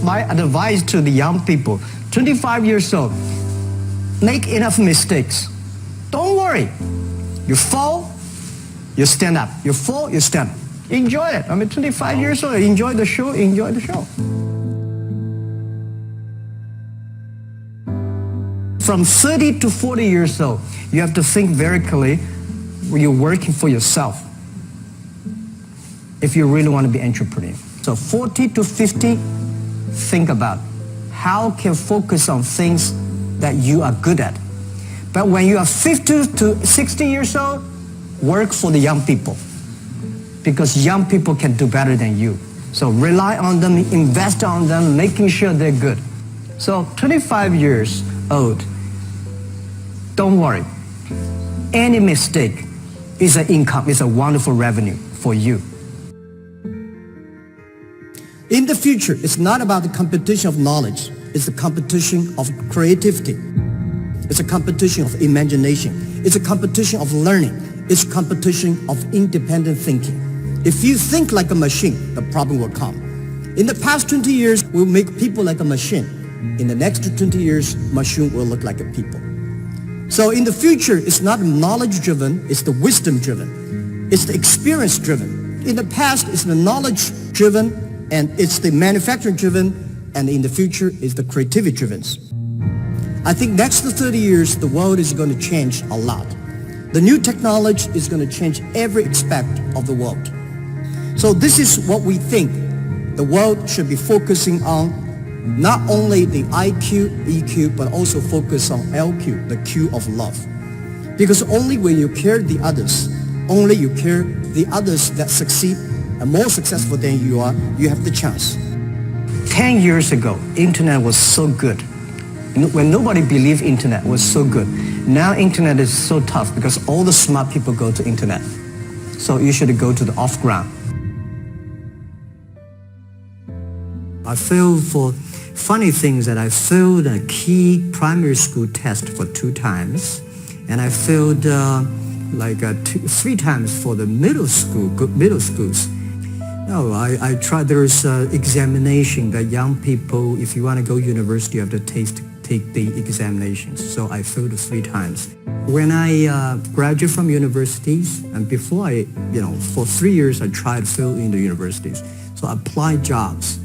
my advice to the young people, 25 years old, make enough mistakes. Don't worry. You fall, you stand up. You fall, you stand up. Enjoy it. 25 years old, enjoy the show, enjoy the show. From 30 to 40 years old, you have to think very clearly when you're working for yourself if you really want to be an entrepreneur. So 40 to 50, think about how can focus on things that you are good at. But when you are 50 to 60 years old, work for the young people because young people can do better than you. So rely on them, invest on them, making sure they're good. So 25 years old, don't worry. Any mistake is an income, is a wonderful revenue for you. In the future, it's not about the competition of knowledge. It's the competition of creativity. It's a competition of imagination. It's a competition of learning. It's a competition of independent thinking. If you think like a machine, the problem will come. In the past 20 years, we'll make people like a machine. In the next 20 years, machine will look like a people. So in the future, it's not knowledge-driven, it's the wisdom-driven. It's the experience-driven. In the past, it's the knowledge-driven, and it's the manufacturing-driven, and in the future, it's the creativity-driven. I think next to 30 years, the world is going to change a lot. The new technology is going to change every aspect of the world. So this is what we think the world should be focusing on. Not only the IQ, EQ, but also focus on LQ, the Q of love. Because only when you care the others, only you care the others that succeed and more successful than you are, you have the chance. 10 years ago, internet was so good. When nobody believed internet was so good. Now internet is so tough because all the smart people go to internet. So you should go to the off-ground. I failed for funny things that I failed a key primary school test for 2 times, and I failed 3 times for the middle schools. No, I tried. There's examination that young people, if you want to go to university, you have to take the examinations. So I failed 3 times. When I graduated from universities, and before for 3 years I tried to fill in the universities. So I applied jobs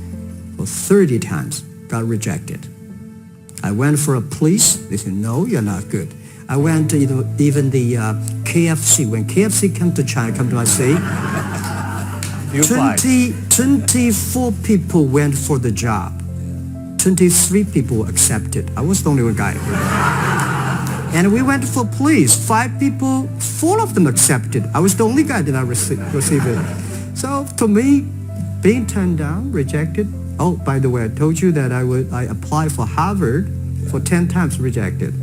for 30 times, got rejected. I went for a police, they said, no, you're not good. I went to even the KFC. When KFC came to China, come to my city, 24 people went for the job. 23 people accepted. I was the only one guy. And we went for police. 5 people, 4 of them accepted. I was the only guy that I received it. So to me, being turned down, rejected. Oh, by the way, I told you that I applied for Harvard for 10 times, rejected.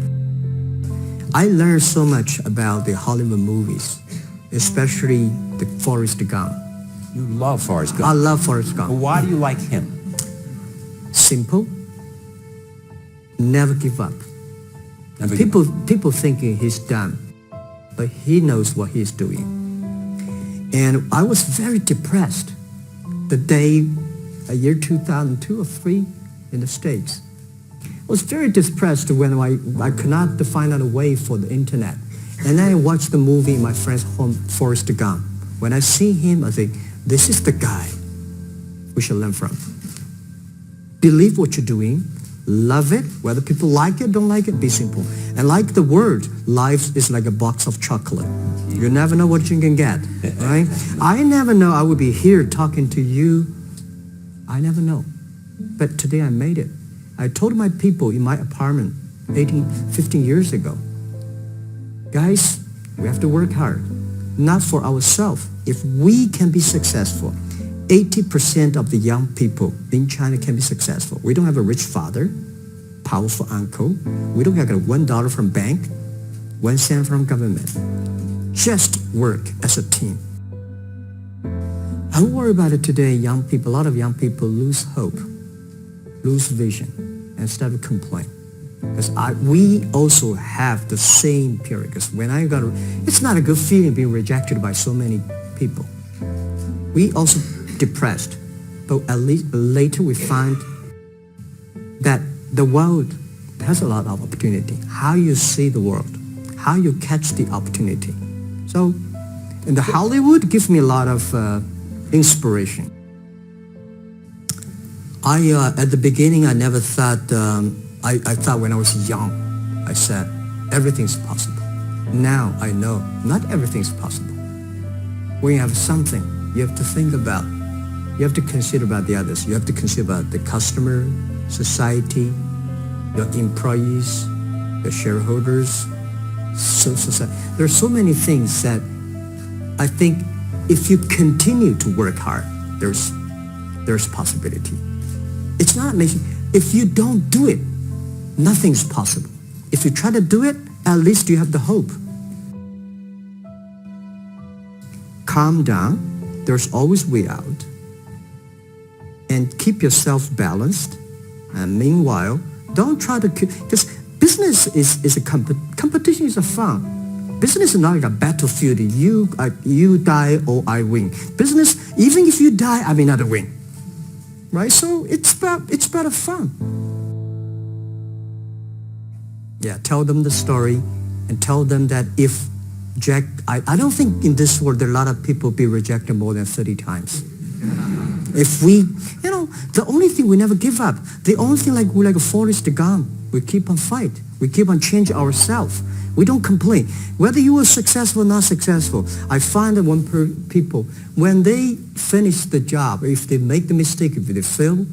I learned so much about the Hollywood movies, especially the Forrest Gump. You love Forrest Gump. I love Forrest Gump. Well, why do you like him? Simple. Never give up. People thinking he's dumb, but he knows what he's doing. And I was very depressed the day, year 2002 or 3 in the States. I was very depressed when I could not find out a way for the internet. And then I watched the movie in my friend's home, Forrest Gump. When I see him, I think, this is the guy we should learn from. Believe what you're doing. Love it. Whether people like it, don't like it, be simple. And like the word, life is like a box of chocolate. You never know what you can get, right? I never know I would be here talking to you. I never know. But today I made it. I told my people in my apartment 15 years ago, guys, we have to work hard, not for ourselves. If we can be successful, 80% of the young people in China can be successful. We don't have a rich father, powerful uncle. We don't have $1 from bank, 1 cent from government. Just work as a team. I worry about it today. Young people, a lot of young people lose hope, lose vision, and start to complain. Because we also have the same period. Because when it's not a good feeling being rejected by so many people. We also depressed, but at least later we find that the world has a lot of opportunity. How you see the world, how you catch the opportunity. So, in the Hollywood gives me a lot of inspiration. At the beginning, I never thought, I thought when I was young, I said, everything's possible. Now I know not everything's possible. When you have something, you have to think about, you have to consider about the others. You have to consider about the customer, society, your employees, your shareholders, society. There are so many things that I think if you continue to work hard, there's possibility. It's not amazing. If you don't do it, nothing's possible. If you try to do it, at least you have the hope. Calm down. There's always way out. And keep yourself balanced. And meanwhile, don't try to keep, because business is a competition is a fun. Business is not like a battlefield. You die or I win. Business, even if you die, I may not win. Right? So it's about fun. Yeah, tell them the story and tell them that if Jack, I don't think in this world there are a lot of people be rejected more than 30 times. If we, the only thing we never give up, the only thing we're like a forest gum. We keep on fight. We keep on changing ourselves. We don't complain. Whether you were successful or not successful, I find that people, when they finish the job, if they make the mistake, if they fail,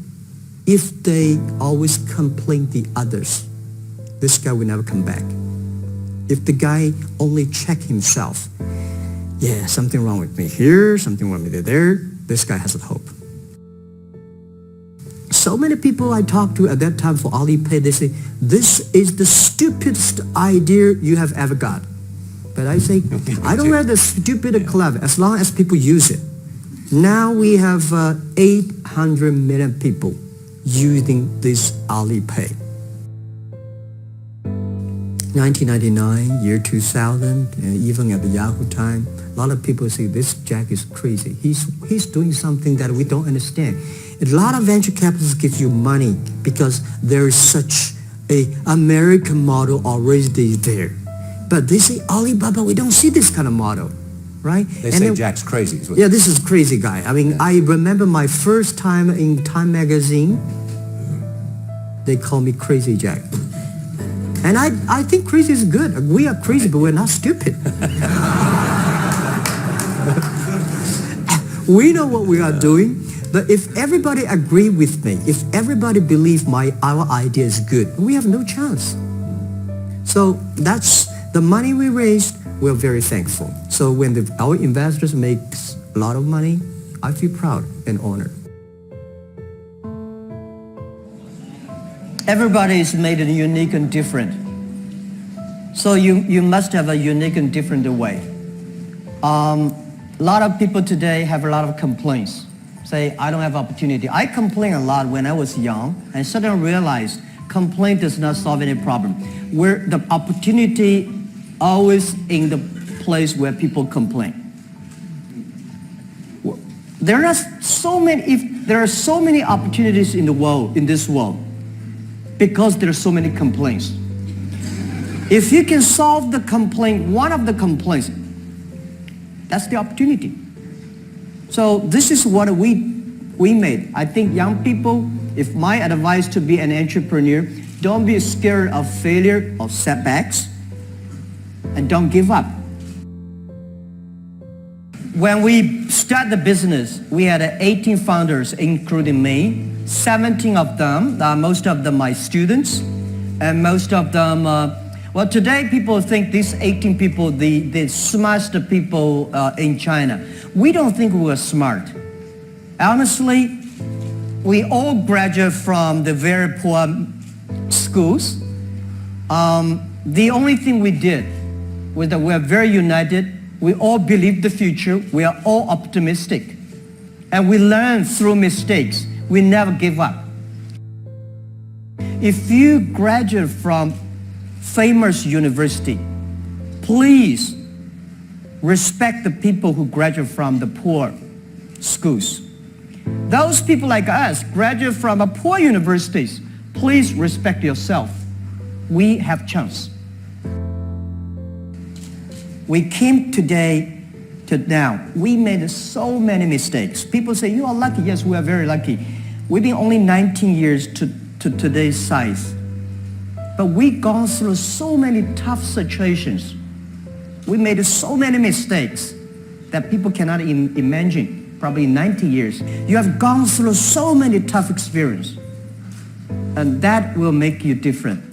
if they always complain the others, this guy will never come back. If the guy only check himself, yeah, something wrong with me here, something wrong with me there, this guy has a hope. So many people I talked to at that time for Alipay, they say, this is the stupidest idea you have ever got. But I say, I don't wear the stupid or clever as long as people use it. Now we have 800 million people using this Alipay. 1999, year 2000, and even at the Yahoo time, a lot of people say this Jack is crazy. He's doing something that we don't understand. A lot of venture capitalists give you money because there is such a American model already there. But they say, Alibaba, we don't see this kind of model, right? They say Jack's crazy. Yeah, this is crazy guy. I mean, I remember my first time in Time magazine, they call me Crazy Jack. And I think crazy is good. We are crazy, but we're not stupid. We know what we are doing. But if everybody agree with me, if everybody believe our idea is good, we have no chance. So that's the money we raised. We're very thankful. So when our investors make a lot of money, I feel proud and honored. Everybody is made unique and different. So you must have a unique and different way. A lot of people today have a lot of complaints. Say, I don't have opportunity. I complained a lot when I was young and suddenly realized complaint does not solve any problem. Where the opportunity always in the place where people complain. There are so many opportunities in the world, in this world, because there are so many complaints. If you can solve the complaint, one of the complaints, that's the opportunity. So this is what we made. I think young people, if my advice to be an entrepreneur, don't be scared of failure or setbacks, and don't give up. When we started the business, we had 18 founders, including me. 17 of them, most of them my students, and most of them, well, today people think these 18 people, the smartest people in China. We don't think we were smart. Honestly, we all graduate from the very poor schools. The only thing we did was that we are very united. We all believe the future. We are all optimistic. And we learn through mistakes. We never give up. If you graduate from famous university, please respect the people who graduate from the poor schools. Those people like us graduate from poor universities. Please respect yourself. We have chance. We came today to now. We made so many mistakes. People say, you are lucky. Yes, we are very lucky. We've been only 19 years to today's size. But we've gone through so many tough situations. We made so many mistakes that people cannot imagine. Probably in 90 years. You have gone through so many tough experiences. And that will make you different.